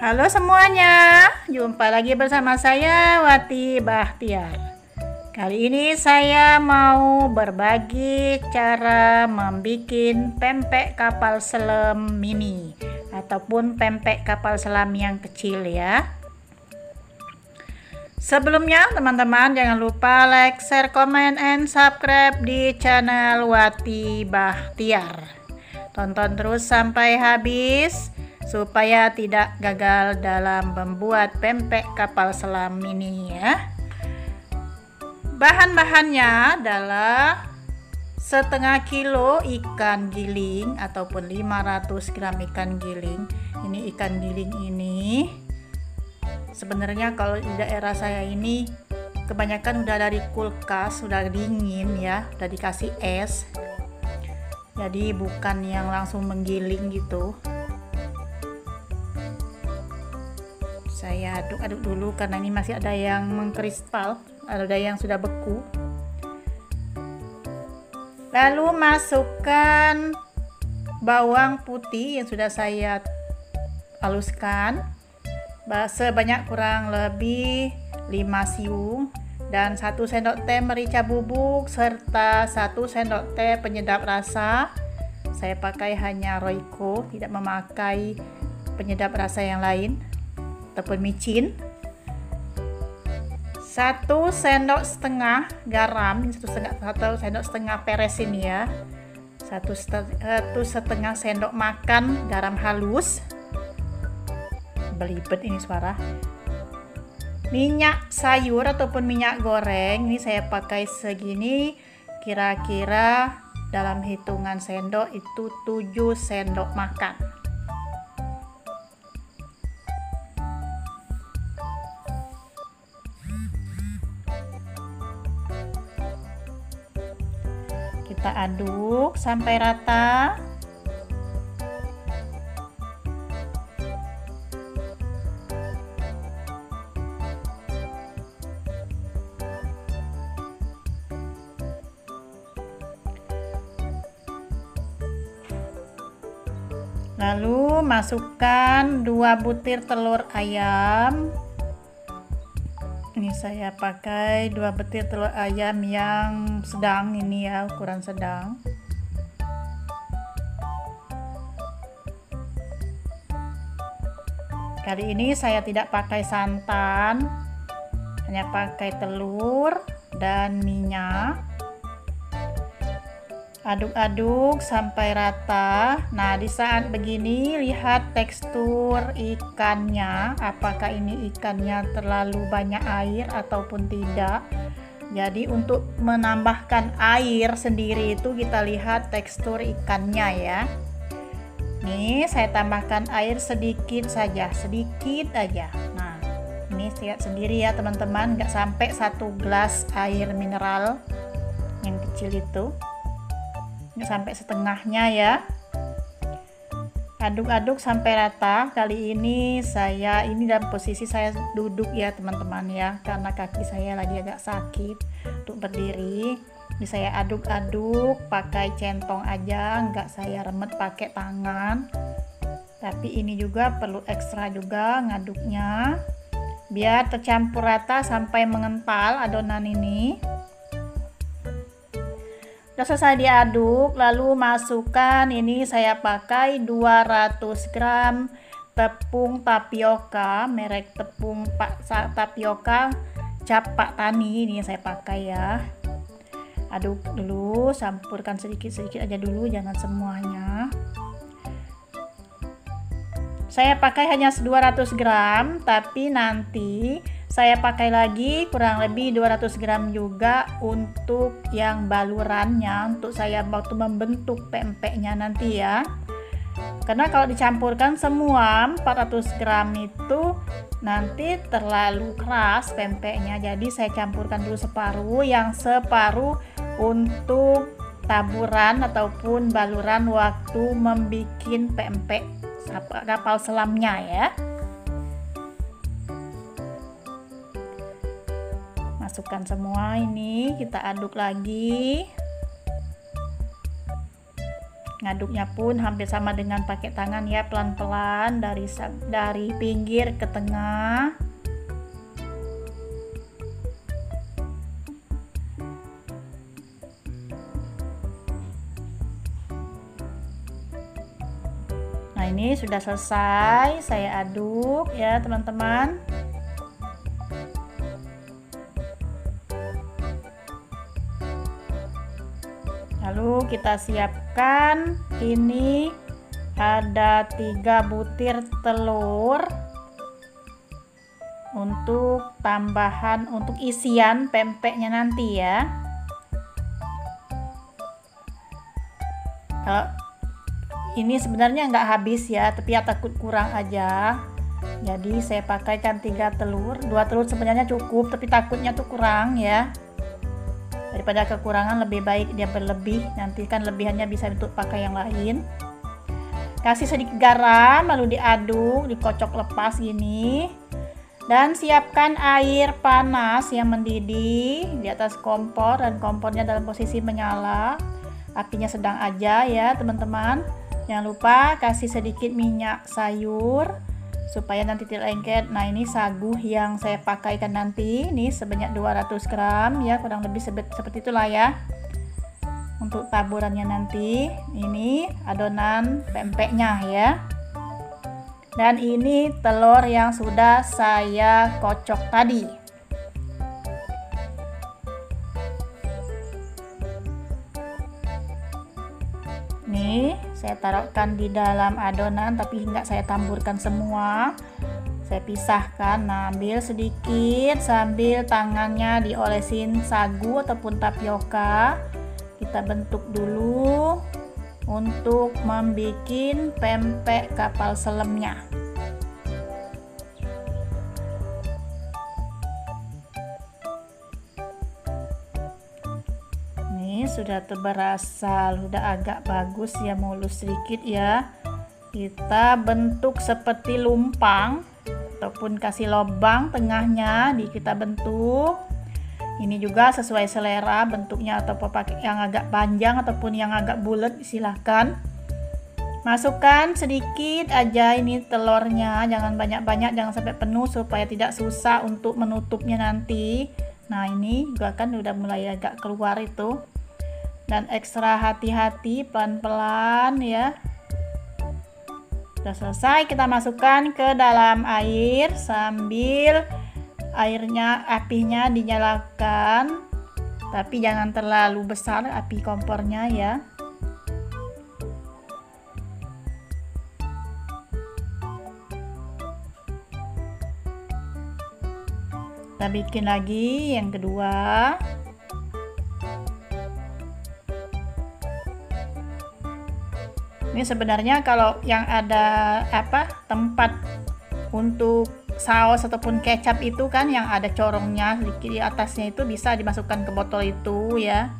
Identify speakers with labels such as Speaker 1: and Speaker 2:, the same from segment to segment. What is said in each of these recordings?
Speaker 1: Halo semuanya, jumpa lagi bersama saya Wati Bahtiar. Kali ini saya mau berbagi cara membuat pempek kapal selam mini ataupun pempek kapal selam yang kecil ya. Sebelumnya teman-teman jangan lupa like, share, comment, and subscribe di channel Wati Bahtiar. Tonton terus sampai habis supaya tidak gagal dalam membuat pempek kapal selam ini ya. Bahan-bahannya adalah setengah kilo ikan giling ataupun 500 gram ikan giling. Ini ikan giling ini sebenarnya kalau di daerah saya ini kebanyakan udah dari kulkas, sudah dingin ya, udah dikasih es. Jadi bukan yang langsung menggiling gitu. Saya aduk-aduk dulu karena ini masih ada yang mengkristal, ada yang sudah beku. Lalu masukkan bawang putih yang sudah saya haluskan sebanyak kurang lebih 5 siung dan 1 sendok teh merica bubuk serta 1 sendok teh penyedap rasa. Saya pakai hanya Royco, tidak memakai penyedap rasa yang lain ataupun micin. 1 sendok setengah garam, 1 sendok setengah peres ini ya. 1 setengah sendok makan garam halus. Belibet ini suara. Minyak sayur ataupun minyak goreng ini saya pakai segini, kira-kira dalam hitungan sendok itu 7 sendok makan. Kita aduk sampai rata. Lalu masukkan 2 butir telur ayam. Ini saya pakai 2 butir telur ayam yang sedang ini ya, ukuran sedang. Kali ini saya tidak pakai santan, hanya pakai telur dan minyak. Aduk-aduk sampai rata. Nah, di saat begini lihat tekstur ikannya, apakah ini ikannya terlalu banyak air ataupun tidak. Jadi untuk menambahkan air sendiri itu kita lihat tekstur ikannya ya. Nih saya tambahkan air sedikit saja, sedikit aja. Nah ini lihat sendiri ya teman-teman, nggak sampai 1 gelas air mineral yang kecil itu, nggak sampai setengahnya ya. Aduk-aduk sampai rata. Kali ini dalam posisi saya duduk ya teman-teman ya, karena kaki saya lagi agak sakit untuk berdiri. Ini saya aduk-aduk pakai centong aja, nggak saya remet pakai tangan. Tapi ini juga perlu ekstra juga ngaduknya biar tercampur rata sampai mengental adonan ini. Udah selesai diaduk, lalu masukkan, ini saya pakai 200 gram tepung tapioka, merek tepung tapioka cap Pak Tani, ini yang saya pakai ya. Aduk dulu, campurkan sedikit-sedikit aja dulu, jangan semuanya. Saya pakai hanya 200 gram, tapi nanti saya pakai lagi kurang lebih 200 gram juga untuk yang balurannya, untuk saya waktu membentuk pempeknya nanti ya. Karena kalau dicampurkan semua 400 gram itu nanti terlalu keras pempeknya. Jadi saya campurkan dulu separuh, yang separuh untuk taburan ataupun baluran waktu membuat pempek kapal selamnya ya. Masukkan semua ini, kita aduk lagi. Ngaduknya pun hampir sama dengan pakai tangan ya, pelan-pelan dari pinggir ke tengah. Nah, ini sudah selesai saya aduk ya, teman-teman. Lalu kita siapkan, ini ada 3 butir telur untuk tambahan, untuk isian pempeknya nanti ya. Ini sebenarnya nggak habis ya, tapi ya takut kurang aja. Jadi saya pakaikan 3 telur, 2 telur sebenarnya cukup, tapi takutnya tuh kurang ya. Daripada kekurangan lebih baik dia berlebih, nanti kan lebihannya bisa untuk pakai yang lain. Kasih sedikit garam, lalu diaduk, dikocok lepas gini. Dan siapkan air panas yang mendidih di atas kompor, dan kompornya dalam posisi menyala. Apinya sedang aja ya, teman-teman. Jangan lupa kasih sedikit minyak sayur supaya nanti tidak lengket. Nah, ini sagu yang saya pakaikan nanti, ini sebanyak 200 gram ya, kurang lebih seperti itulah ya. Untuk taburannya nanti, ini adonan pempeknya ya. Dan ini telur yang sudah saya kocok tadi. Nih, saya taruhkan di dalam adonan, tapi nggak saya taburkan semua. Saya pisahkan. Nah, ambil sedikit sambil tangannya diolesin sagu ataupun tapioka. Kita bentuk dulu untuk membuat pempek kapal selamnya. Sudah terberasa, sudah agak bagus ya, mulus sedikit ya. Kita bentuk seperti lumpang ataupun kasih lubang tengahnya, kita bentuk. Ini juga sesuai selera bentuknya, atau pakai yang agak panjang ataupun yang agak bulat silahkan. Masukkan sedikit aja ini telurnya, jangan banyak-banyak, jangan sampai penuh supaya tidak susah untuk menutupnya nanti. Nah, ini juga kan udah mulai agak keluar itu. Dan ekstra hati-hati, pelan-pelan ya. Sudah selesai, kita masukkan ke dalam air sambil apinya dinyalakan, tapi jangan terlalu besar api kompornya ya. Kita bikin lagi yang kedua. Ini sebenarnya kalau yang ada tempat untuk saus ataupun kecap itu kan yang ada corongnya sedikit di atasnya, itu bisa dimasukkan ke botol itu ya,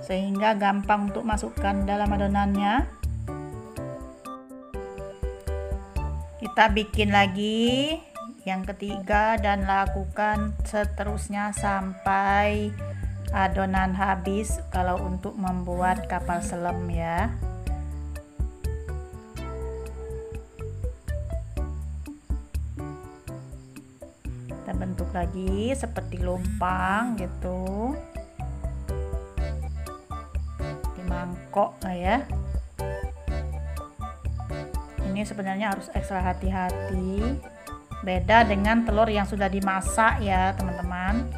Speaker 1: sehingga gampang untuk masukkan dalam adonannya. Kita bikin lagi yang ketiga dan lakukan seterusnya sampai adonan habis kalau untuk membuat kapal selam ya. Kita bentuk lagi seperti lumpang gitu di mangkok lah ya. Ini sebenarnya harus ekstra hati-hati, beda dengan telur yang sudah dimasak ya teman-teman.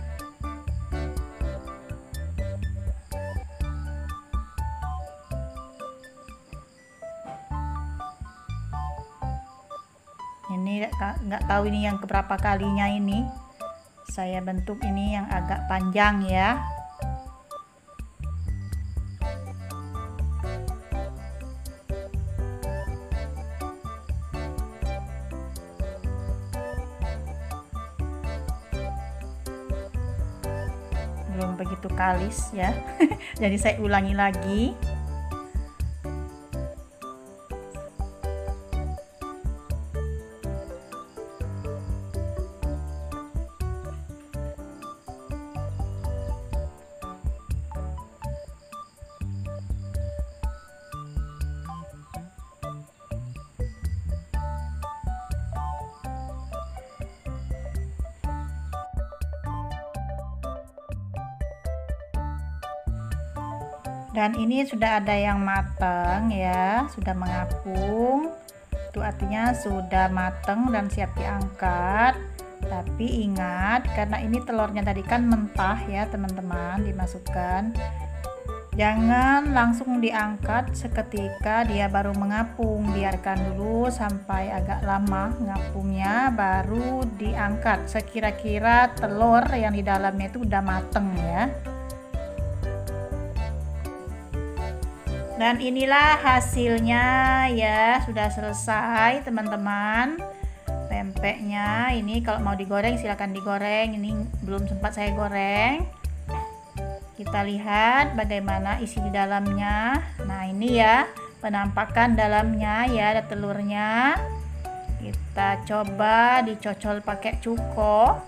Speaker 1: Ini nggak tahu ini yang keberapa kalinya ini saya bentuk, ini yang agak panjang ya. Belum begitu kalis ya. Jadi saya ulangi lagi. Dan ini sudah ada yang matang ya, sudah mengapung. Itu artinya sudah matang dan siap diangkat. Tapi ingat, karena ini telurnya tadi kan mentah ya teman-teman, dimasukkan. Jangan langsung diangkat seketika dia baru mengapung. Biarkan dulu sampai agak lama ngapungnya, baru diangkat. Sekira-kira telur yang di dalamnya itu udah mateng ya. Dan inilah hasilnya ya, sudah selesai teman-teman. Pempeknya ini kalau mau digoreng silahkan digoreng, ini belum sempat saya goreng. Kita lihat bagaimana isi di dalamnya. Nah ini ya penampakan dalamnya ya, ada telurnya. Kita coba dicocol pakai cuko.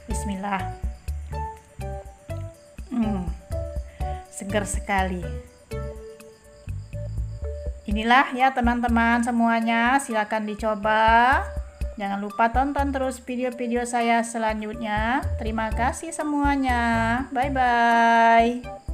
Speaker 1: Bismillah. Segar sekali. Inilah ya teman-teman semuanya, silakan dicoba. Jangan lupa tonton terus video-video saya selanjutnya. Terima kasih semuanya. Bye bye.